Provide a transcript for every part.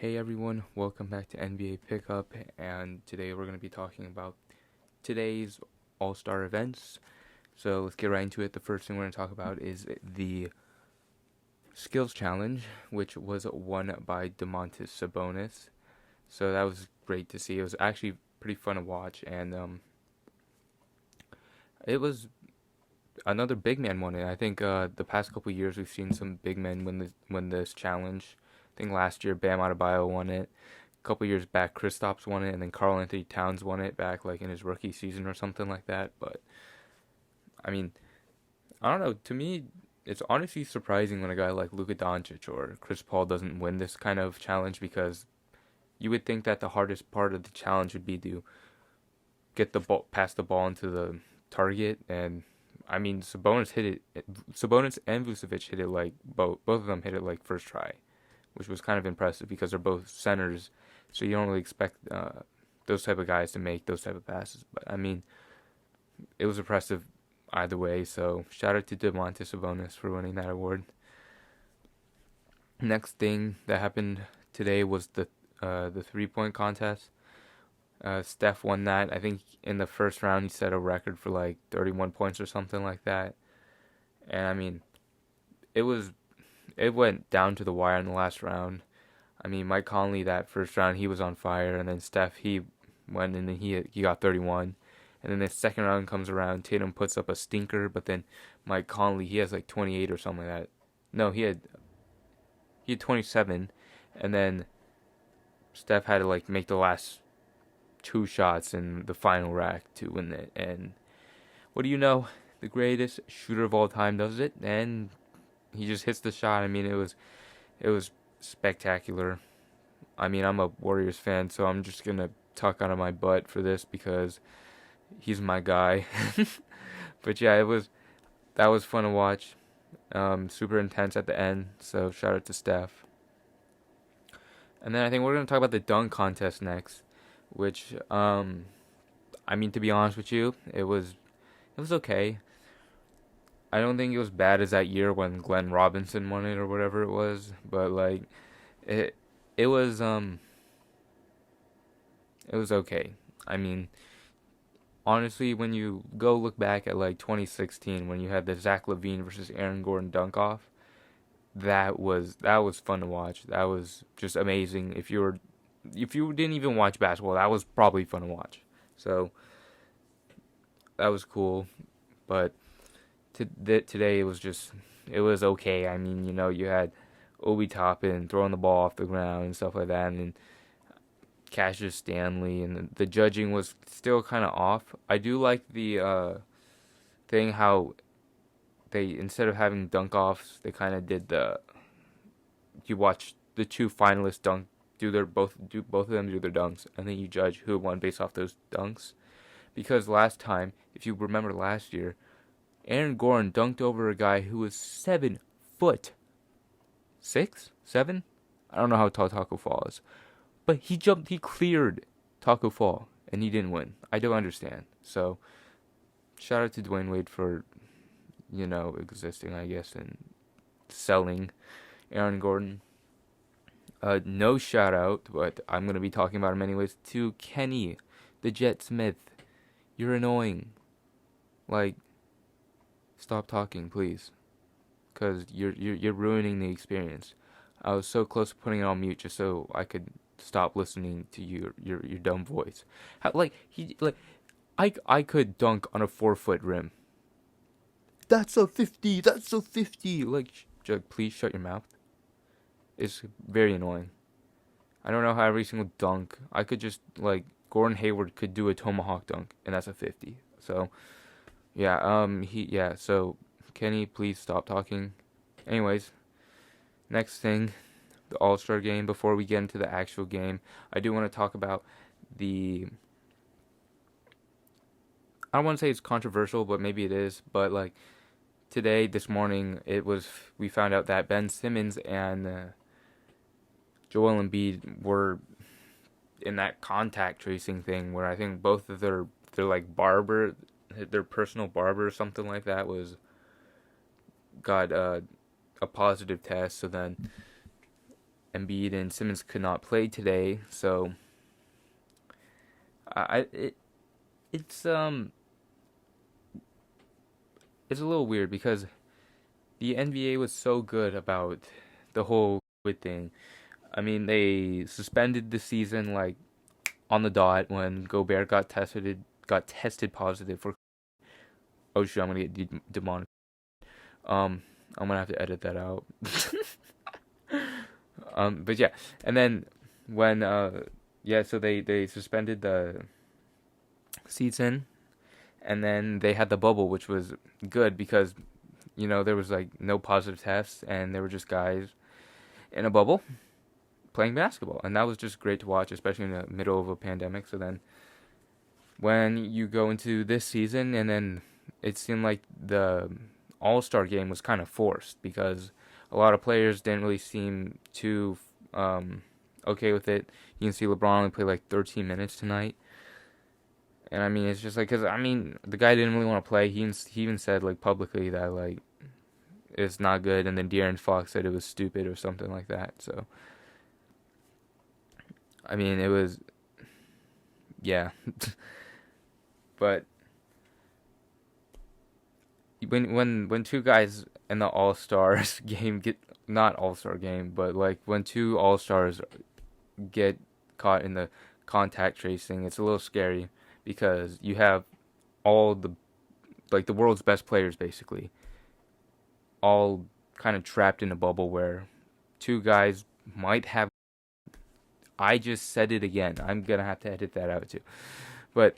Hey everyone, welcome back to NBA Pickup, and today we're going to be talking about today's All-Star events. So let's get right into it. The first thing we're going to talk about is the Skills Challenge, which was won by Domantas Sabonis. So that was great to see. It was actually pretty fun to watch, and it was another big man won it. I think the past couple years we've seen some big men win this challenge. I think last year Bam Adebayo won it. A couple years back Kristaps won it, and then Karl Anthony Towns won it back like in his rookie season or something like that. But I mean, I don't know. To me, it's honestly surprising when a guy like Luka Doncic or Chris Paul doesn't win this kind of challenge, because you would think that the hardest part of the challenge would be to get the ball, pass the ball into the target, and I mean, Sabonis hit it. Sabonis and Vucevic hit it like both of them hit it like first try, which was kind of impressive because they're both centers, so you don't really expect those type of guys to make those type of passes. But I mean, it was impressive either way. So shout out to Domantas Sabonis for winning that award. Next thing that happened today was the 3-point contest. Steph won that. I think in the first round he set a record for like 31 points or something like that. And I mean, it went down to the wire in the last round. I mean, Mike Conley that first round he was on fire, and then Steph he went and then he got 31. And then the second round comes around, Tatum puts up a stinker, but then Mike Conley he has like 28 or something like that. No, he had 27, and then Steph had to like make the last two shots in the final rack to win it. And what do you know? The greatest shooter of all time does it, and he just hits the shot. I mean, it was spectacular. I mean, I'm a Warriors fan, so I'm just gonna talk out of my butt for this because he's my guy. But yeah, that was fun to watch. Super intense at the end. So shout out to Steph. And then I think we're gonna talk about the dunk contest next, which I mean, to be honest with you, it was okay. I don't think it was bad as that year when Glenn Robinson won it or whatever it was, but like it it was it was okay. I mean, honestly, when you go look back at like 2016 when you had the Zach LaVine versus Aaron Gordon dunk off, that was fun to watch. That was just amazing. If you didn't even watch basketball, that was probably fun to watch. So that was cool, but today it was okay. I mean, you had Obi Toppin throwing the ball off the ground and stuff like that, and then Cassius Stanley, and the judging was still kind of off. I do like the thing how they, instead of having dunk offs, they kind of did the, you watch the two finalists do both of them do their dunks, and then you judge who won based off those dunks. Because last time, if you remember last year, Aaron Gordon dunked over a guy who was 7 foot 6, 7. I don't know how tall Taco Fall is, but he cleared Taco Fall, and he didn't win. I don't understand. So shout out to Dwayne Wade for existing, I guess, and selling Aaron Gordon. No shout out, but I'm gonna be talking about him anyways. To Kenny, the Jet Smith, you're annoying. Like, stop talking, please, because you're ruining the experience. I was so close to putting it on mute just so I could stop listening to your dumb voice. I could dunk on a 4 foot rim. That's a 50. That's a 50. Like, Jug, please shut your mouth. It's very annoying. I don't know how every single dunk, I could just, like, Gordon Hayward could do a tomahawk dunk, and that's a 50. So, yeah, so, Kenny, please stop talking. Anyways, next thing, the All-Star game. Before we get into the actual game, I do want to talk about I don't want to say it's controversial, but maybe it is, but, like, this morning, we found out that Ben Simmons and Joel Embiid were in that contact tracing thing where I think both of their like their personal barber or something like that got a positive test. So then Embiid and Simmons could not play today, so I it, it's um it's a little weird because the NBA was so good about the whole COVID thing. I mean, they suspended the season like on the dot when Gobert got tested positive for. Oh shoot, I'm gonna get demonic. Um, I'm gonna have to edit that out. But yeah, and then when yeah, so they suspended the season, and then they had the bubble, which was good because there was like no positive tests, and there were just guys in a bubble playing basketball, and that was just great to watch, especially in the middle of a pandemic. So then when you go into this season, and then it seemed like the All-Star game was kind of forced because a lot of players didn't really seem too okay with it. You can see LeBron only played like 13 minutes tonight. And I mean, it's just like, because I mean, the guy didn't really want to play. He even said like publicly that like it's not good, and then De'Aaron Fox said it was stupid or something like that. So I mean, it was, yeah. But when two guys in the All Stars game get, not All Star game, but like when two All Stars get caught in the contact tracing, it's a little scary because you have all the, like, the world's best players basically all kind of trapped in a bubble where two guys might have. I just said it again. I'm gonna have to edit that out too. But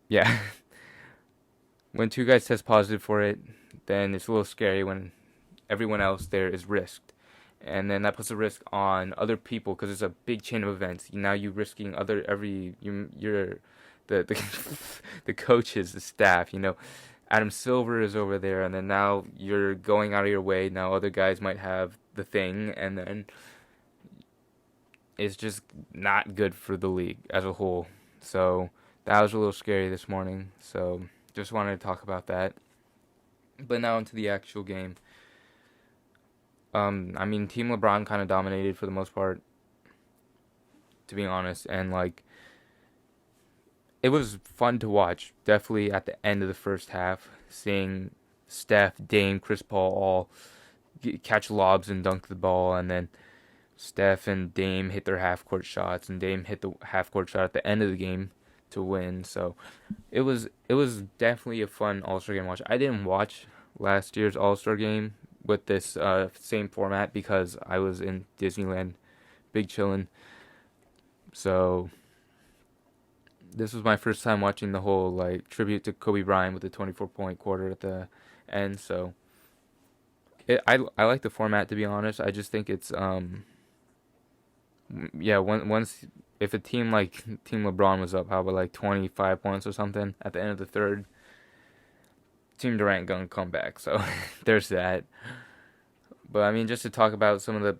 yeah, when two guys test positive for it, then it's a little scary when everyone else there is risked. And then that puts a risk on other people because it's a big chain of events. Now you're risking you're the the coaches, the staff. Adam Silver is over there, and then now you're going out of your way. Now other guys might have the thing, and then it's just not good for the league as a whole. So that was a little scary this morning. So just wanted to talk about that. But now into the actual game. I mean, Team LeBron kind of dominated for the most part, to be honest, and like it was fun to watch. Definitely at the end of the first half, seeing Steph, Dame, Chris Paul all catch lobs and dunk the ball, and then Steph and Dame hit their half court shots, and Dame hit the half court shot at the end of the game to win. So it was definitely a fun All Star game watch. I didn't watch last year's All Star game with this same format because I was in Disneyland, big chillin'. So this was my first time watching the whole like tribute to Kobe Bryant with the 24-point quarter at the end. So I like the format, to be honest. I just think it's yeah, once if a team like Team LeBron was up, how about like 25 points or something at the end of the third, Team Durant gonna come back. So there's that. But I mean, just to talk about some of the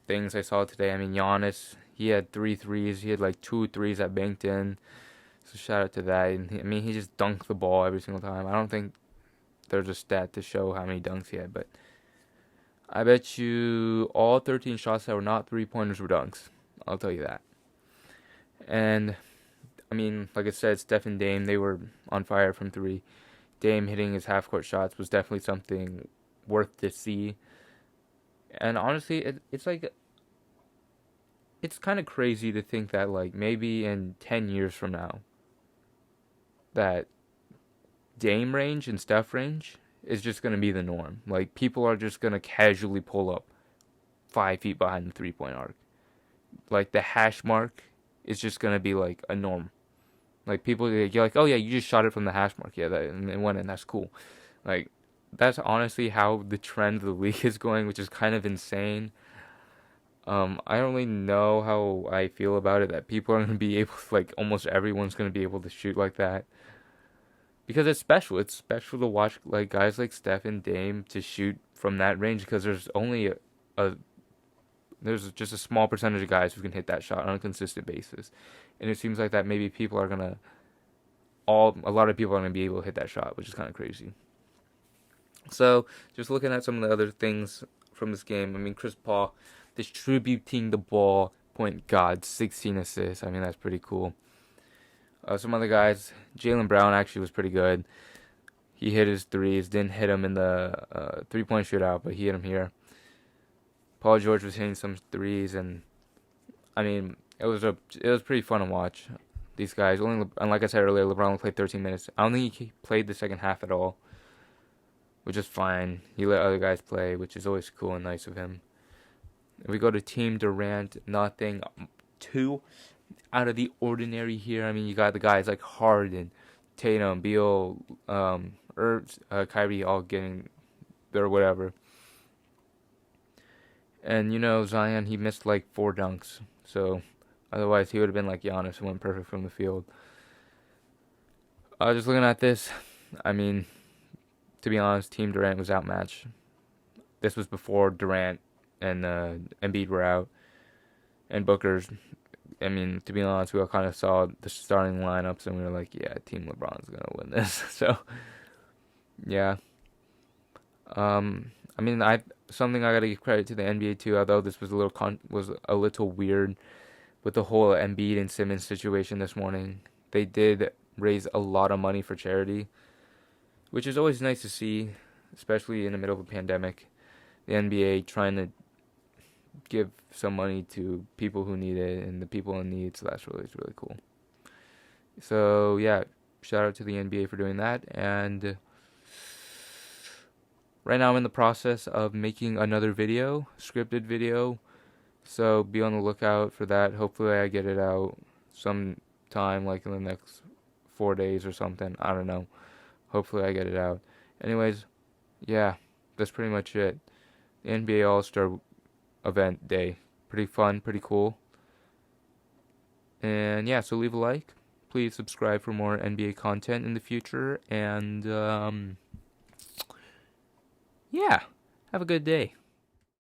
things I saw today. I mean, Giannis, he had 3 threes. He had like 2 threes that banked in. So shout out to that. And I mean, he just dunked the ball every single time. I don't think there's a stat to show how many dunks he had, but I bet you all 13 shots that were not 3-pointers were dunks. I'll tell you that. And I mean, like I said, Steph and Dame, they were on fire from three. Dame hitting his half-court shots was definitely something worth to see. And honestly, it's like, it's kind of crazy to think that like maybe in 10 years from now, that Dame range and Steph range is just going to be the norm. Like, people are just going to casually pull up 5 feet behind the 3-point arc. Like, the hash mark is just going to be like a norm. Like, people, you're like, oh yeah, you just shot it from the hash mark. Yeah, that, and it went in. That's cool. Like, that's honestly how the trend of the league is going, which is kind of insane. I don't really know how I feel about it, that people are going to be able to, like, almost everyone's going to be able to shoot like that. Because it's special. It's special to watch like guys like Steph and Dame to shoot from that range, because there's only there's just a small percentage of guys who can hit that shot on a consistent basis. And it seems like that maybe a lot of people are gonna be able to hit that shot, which is kind of crazy. So, just looking at some of the other things from this game, I mean, Chris Paul, distributing the ball, point guard, 16 assists. I mean, that's pretty cool. Some other guys, Jaylen Brown actually was pretty good. He hit his threes, didn't hit him in the 3-point shootout, but he hit him here. Paul George was hitting some threes, and I mean, it was pretty fun to watch. These guys, and like I said earlier, LeBron only played 13 minutes. I don't think he played the second half at all, which is fine. He let other guys play, which is always cool and nice of him. If we go to Team Durant, nothing too out of the ordinary here. I mean, you got the guys like Harden, Tatum, Beal, Kyrie all getting their whatever. And Zion, he missed like 4 dunks. So otherwise he would have been like Giannis and went perfect from the field. Just looking at this, I mean, to be honest, Team Durant was outmatched. This was before Durant and Embiid were out. And Booker's, I mean, to be honest, we all kind of saw the starting lineups and we were like, yeah, Team LeBron's going to win this. So, yeah. I mean, something I got to give credit to the NBA too, although this was a little weird with the whole Embiid and Simmons situation this morning. They did raise a lot of money for charity, which is always nice to see, especially in the middle of a pandemic. The NBA trying to give some money to people who need it and the people in need, so that's really cool. So yeah, shout out to the NBA for doing that. And right now I'm in the process of making another scripted video, so be on the lookout for that. Hopefully I get it out sometime, like in the next 4 days or something. I don't know. Hopefully I get it out. Anyways, yeah, that's pretty much it. The NBA All-Star event day. Pretty fun, pretty cool. And yeah, so leave a like. Please subscribe for more NBA content in the future. And yeah, have a good day.